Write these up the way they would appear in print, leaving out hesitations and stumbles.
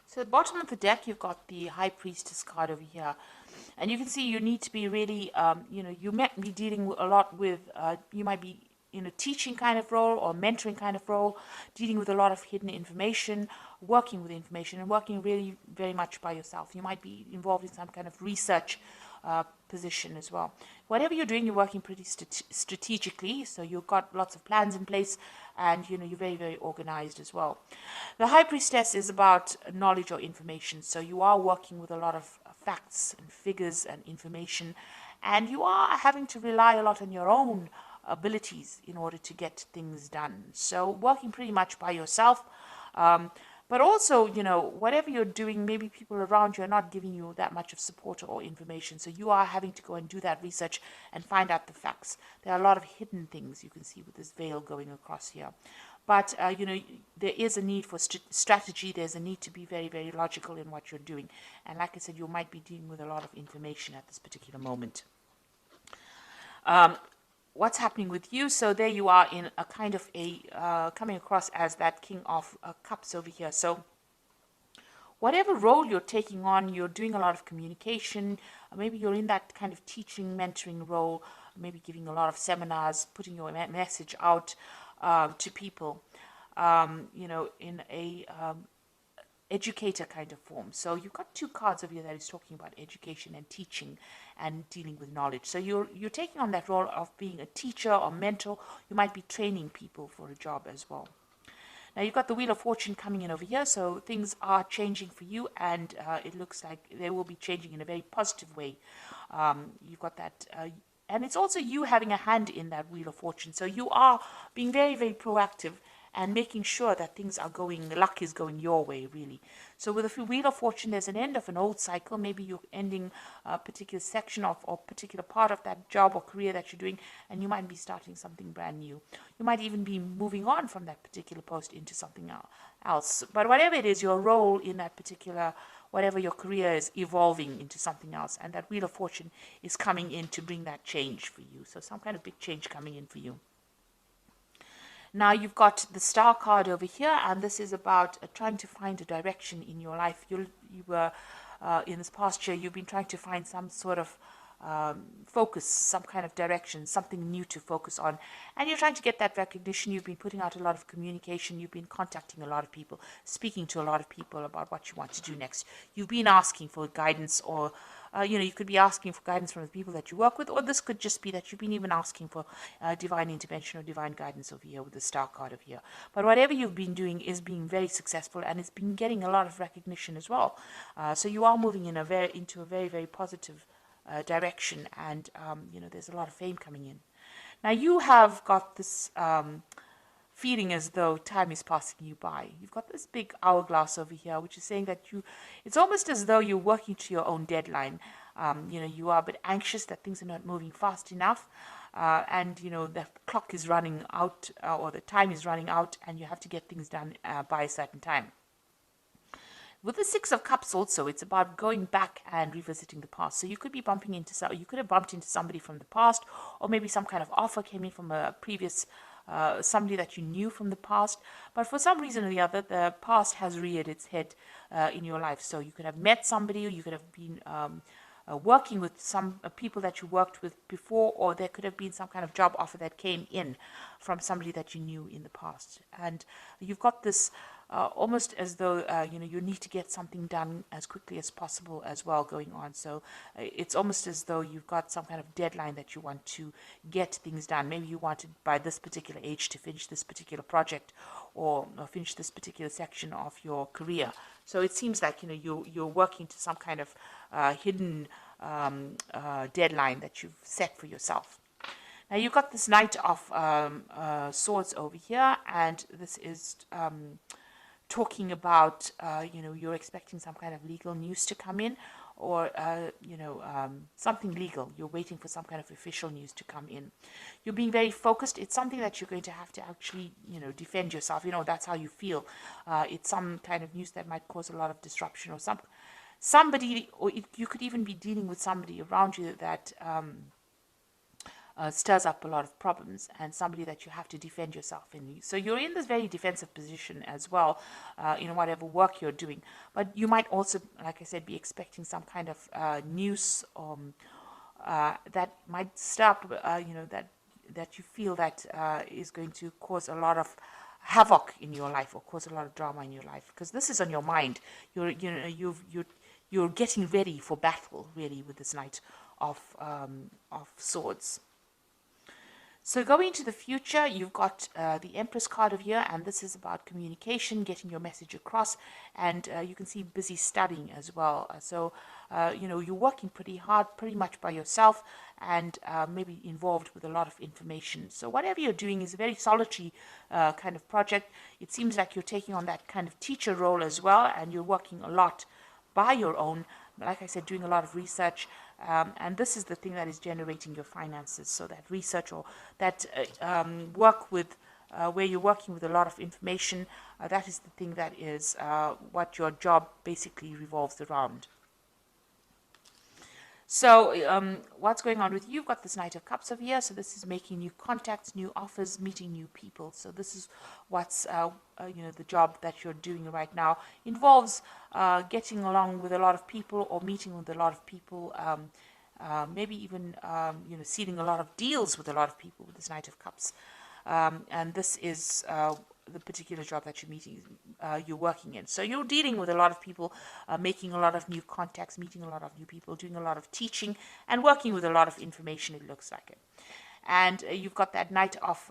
So at the bottom of the deck, you've got the High Priestess card over here. And you can see you need to be really, you might be dealing a lot with, you might be in a teaching kind of role or mentoring kind of role, dealing with a lot of hidden information, working with information, and working really very much by yourself. You might be involved in some kind of research position as well. Whatever you're doing, you're working pretty strategically, so you've got lots of plans in place, and you're very, very organized as well. The High Priestess is about knowledge or information, so you are working with a lot of facts and figures and information, and you are having to rely a lot on your own abilities in order to get things done. So working pretty much by yourself. But also, whatever you're doing, maybe people around you are not giving you that much of support or information. So you are having to go and do that research and find out the facts. There are a lot of hidden things you can see with this veil going across here. But, there is a need for strategy. There's a need to be very, very logical in what you're doing. And like I said, you might be dealing with a lot of information at this particular moment. What's happening with you? So there you are in a kind of coming across as that King of Cups over here. So whatever role you're taking on, you're doing a lot of communication. Maybe you're in that kind of teaching, mentoring role, maybe giving a lot of seminars, putting your message out to people, in a educator kind of form. So you've got two cards over here that is talking about education and teaching and dealing with knowledge. So you're taking on that role of being a teacher or mentor. You might be training people for a job as well. Now you've got the Wheel of Fortune coming in over here, so things are changing for you, and it looks like they will be changing in a very positive way. You've got that, and it's also you having a hand in that Wheel of Fortune. So you are being very, very proactive and making sure that things are going, luck is going your way, really. So with the Wheel of Fortune, there's an end of an old cycle. Maybe you're ending a particular section of or particular part of that job or career that you're doing, and you might be starting something brand new. You might even be moving on from that particular post into something else. But whatever it is, your role in that particular, whatever your career is, evolving into something else, and that Wheel of Fortune is coming in to bring that change for you. So some kind of big change coming in for you. Now you've got the Star card over here, and this is about trying to find a direction in your life. You were in this past year, you've been trying to find some sort of focus, some kind of direction, something new to focus on, and you're trying to get that recognition. You've been putting out a lot of communication. You've been contacting a lot of people, speaking to a lot of people about what you want to do next. You've been asking for guidance, or you could be asking for guidance from the people that you work with, or this could just be that you've been even asking for divine intervention or divine guidance over here with the Star card over here. But whatever you've been doing is being very successful, and it's been getting a lot of recognition as well. So you are moving in into a very, very positive direction, and there's a lot of fame coming in. Now you have got this feeling as though time is passing you by. You've got this big hourglass over here, which is saying that it's almost as though you're working to your own deadline. You are a bit anxious that things are not moving fast enough, and the clock is running out, or the time is running out, and you have to get things done by a certain time. With the Six of Cups also, it's about going back and revisiting the past. So you could be you could have bumped into somebody from the past, or maybe some kind of offer came in from a previous somebody that you knew from the past, but for some reason or the other, the past has reared its head in your life. So you could have met somebody, or you could have been working with some people that you worked with before, or there could have been some kind of job offer that came in from somebody that you knew in the past. And you've got this almost as though you need to get something done as quickly as possible as well going on. So it's almost as though you've got some kind of deadline that you want to get things done. Maybe you wanted by this particular age to finish this particular project, or finish this particular section of your career. So it seems like you're working to some kind of hidden deadline that you've set for yourself. Now you've got this Knight of Swords over here, and this is talking about you're expecting some kind of legal news to come in, or something legal. You're waiting for some kind of official news to come in. You're being very focused. It's something that you're going to have to actually defend yourself. That's how you feel. It's some kind of news that might cause a lot of disruption, or somebody, or you could even be dealing with somebody around you that stirs up a lot of problems, and somebody that you have to defend yourself in. So you're in this very defensive position as well, in whatever work you're doing. But you might also, like I said, be expecting some kind of news that might stir up, that you feel that is going to cause a lot of havoc in your life or cause a lot of drama in your life, because this is on your mind. You're getting ready for battle, really, with this Knight of Swords. So going into the future, you've got the Empress card of here, and this is about communication, getting your message across, and you can see busy studying as well. So, you're working pretty hard, pretty much by yourself, and maybe involved with a lot of information. So whatever you're doing is a very solitary kind of project. It seems like you're taking on that kind of teacher role as well, and you're working a lot by your own, like I said, doing a lot of research, and this is the thing that is generating your finances. So that research or that work with where you're working with a lot of information, that is the thing that is what your job basically revolves around. So what's going on with you? You've got this Knight of Cups over here. So this is making new contacts, new offers, meeting new people. So this is what's, the job that you're doing right now. Involves getting along with a lot of people or meeting with a lot of people. Maybe even, sealing a lot of deals with a lot of people with this Knight of Cups. And this is the particular job that you're working in. So you're dealing with a lot of people, making a lot of new contacts, meeting a lot of new people, doing a lot of teaching, and working with a lot of information, it looks like it. And you've got that Knight of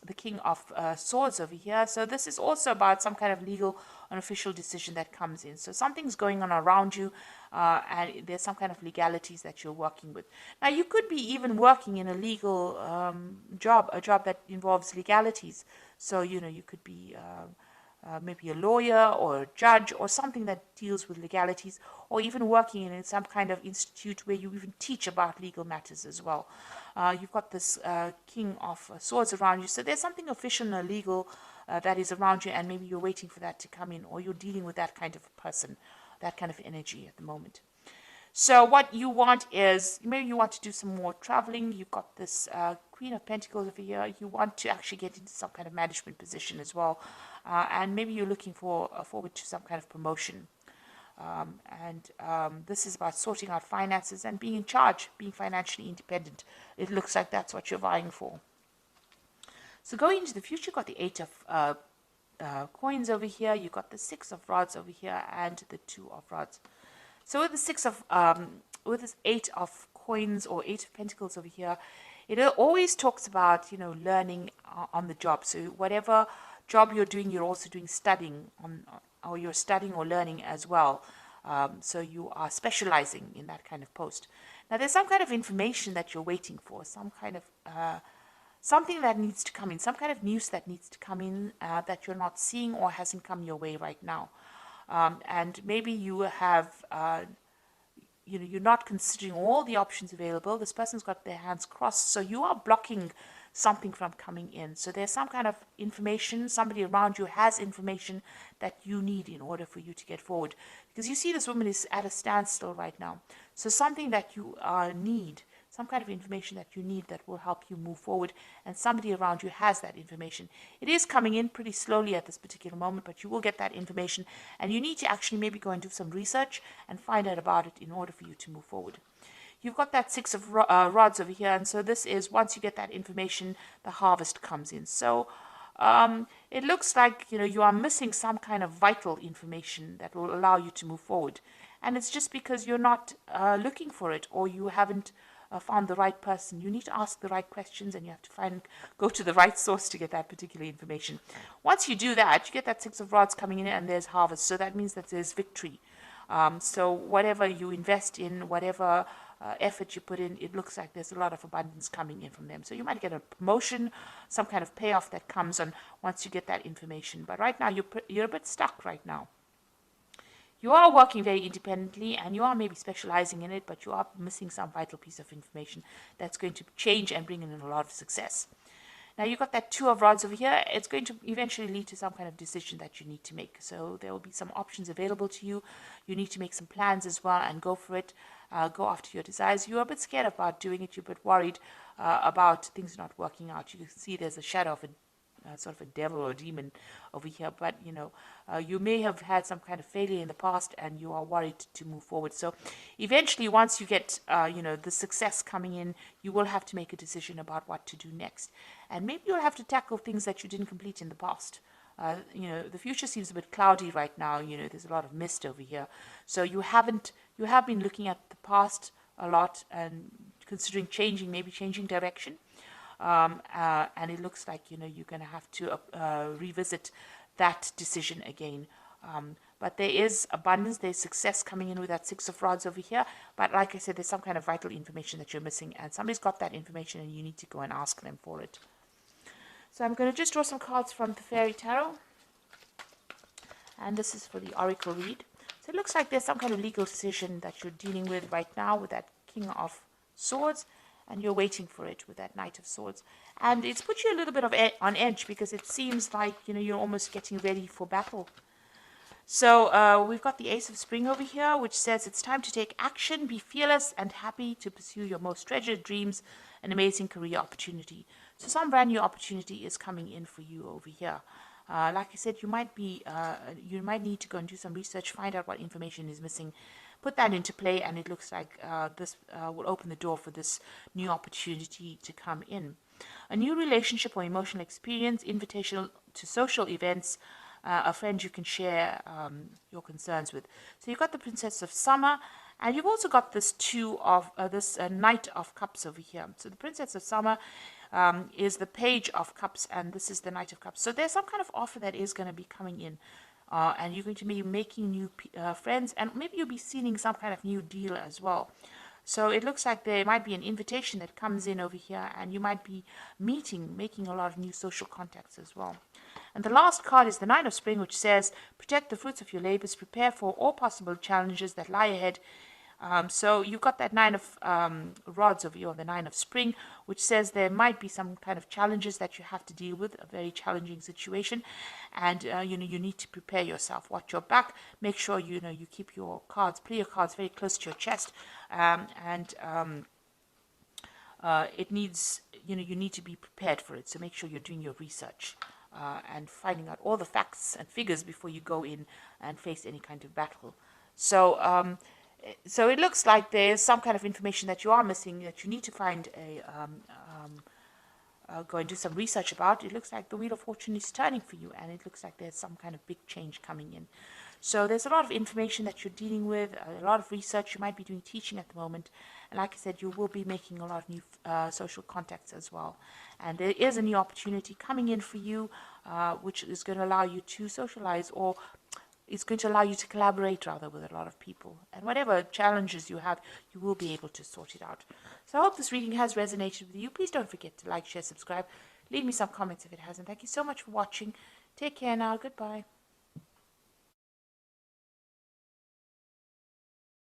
the King of Swords over here. So this is also about some kind of legal and official decision that comes in. So something's going on around you, and there's some kind of legalities that you're working with. Now, you could be even working in a legal job, a job that involves legalities. So, you could be maybe a lawyer or a judge or something that deals with legalities, or even working in some kind of institute where you even teach about legal matters as well. You've got this King of Swords around you. So there's something official and legal that is around you, and maybe you're waiting for that to come in, or you're dealing with that kind of person, that kind of energy at the moment. So what you want is, maybe you want to do some more traveling. You've got this Queen of Pentacles over here. You want to actually get into some kind of management position as well. And maybe you're looking forward to some kind of promotion. This is about sorting out finances and being in charge, being financially independent. It looks like that's what you're vying for. So going into the future, you've got the 8 of coins over here. You've got the 6 of rods over here and the 2 of rods. So with the 6 of, with this 8 of coins or 8 of pentacles over here, it always talks about, learning on the job. So whatever job you're doing, you're also doing studying on, or you're studying or learning as well. So you are specializing in that kind of post. Now there's some kind of information that you're waiting for, some kind of, something that needs to come in, some kind of news that needs to come in that you're not seeing or hasn't come your way right now. And maybe you have, you're not considering all the options available. This person's got their hands crossed, so you are blocking something from coming in. So there's some kind of information, somebody around you has information that you need in order for you to get forward. Because you see this woman is at a standstill right now. So something that you need, some kind of information that you need that will help you move forward, and somebody around you has that information. It is coming in pretty slowly at this particular moment, but you will get that information, and you need to actually maybe go and do some research and find out about it in order for you to move forward. You've got that 6 of rods over here, and so this is, once you get that information, the harvest comes in. So it looks like, you are missing some kind of vital information that will allow you to move forward. And it's just because you're not looking for it, or you haven't found the right person. You need to ask the right questions, and you have to go to the right source to get that particular information. Once you do that, you get that 6 of rods coming in, and there's harvest. So that means that there's victory. So whatever you invest in, whatever effort you put in, it looks like there's a lot of abundance coming in from them. So you might get a promotion, some kind of payoff that comes on once you get that information. But right now, you're a bit stuck right now. You are working very independently, and you are maybe specializing in it, but you are missing some vital piece of information that's going to change and bring in a lot of success. Now you've got that 2 of rods over here. It's going to eventually lead to some kind of decision that you need to make. So there will be some options available to you. You need to make some plans as well and go for it. go after your desires. You're a bit scared about doing it. You're a bit worried about things not working out. You can see there's a shadow of a sort of a devil or a demon over here, but you may have had some kind of failure in the past and you are worried to move forward. So eventually, once you get the success coming in, you will have to make a decision about what to do next, and maybe you'll have to tackle things that you didn't complete in the past. The future seems a bit cloudy right now. There's a lot of mist over here, so you have been looking at the past a lot and considering maybe changing direction. And it looks like you're going to have to revisit that decision again. But there is abundance, there's success coming in with that Six of Rods over here. But like I said, there's some kind of vital information that you're missing, and somebody's got that information, and you need to go and ask them for it. So I'm going to just draw some cards from the Fairy Tarot, and this is for the Oracle read. So it looks like there's some kind of legal decision that you're dealing with right now with that King of Swords, and you're waiting for it with that Knight of Swords. And it's put you a little bit on edge, because it seems like, you're almost getting ready for battle. So we've got the Ace of Spring over here, which says it's time to take action, be fearless and happy to pursue your most treasured dreams, an amazing career opportunity. So some brand new opportunity is coming in for you over here. Like I said, you might need to go and do some research, find out what information is missing, put that into play, and it looks like this will open the door for this new opportunity to come in. A new relationship or emotional experience, invitation to social events, a friend you can share your concerns with. So you've got the Princess of Summer, and you've also got this Knight of Cups over here. So the Princess of Summer is the Page of Cups, and this is the Knight of Cups. So there's some kind of offer that is going to be coming in. And you're going to be making new friends, and maybe you'll be sealing some kind of new deal as well. So it looks like there might be an invitation that comes in over here, and you might be making a lot of new social contacts as well. And the last card is the Nine of Spring, which says, protect the fruits of your labors, prepare for all possible challenges that lie ahead. So you've got that Nine of Rods over here, or the Nine of Spring, which says there might be some kind of challenges that you have to deal with, a very challenging situation, and you need to prepare yourself. Watch your back. Make sure you keep your cards, play your cards very close to your chest, it needs you need to be prepared for it. So make sure you're doing your research and finding out all the facts and figures before you go in and face any kind of battle. So it looks like there's some kind of information that you are missing, that you need to find go and do some research about. It looks like the Wheel of Fortune is turning for you, and it looks like there's some kind of big change coming in. So there's a lot of information that you're dealing with, a lot of research. You might be doing teaching at the moment, and like I said, you will be making a lot of new social contacts as well. And there is a new opportunity coming in for you, which is going to allow you to socialize, or it's going to allow you to collaborate rather with a lot of people. And whatever challenges you have, you will be able to sort it out. So I hope this reading has resonated with you. Please don't forget to like, share, subscribe. Leave me some comments if it hasn't. Thank you so much for watching. Take care now. Goodbye.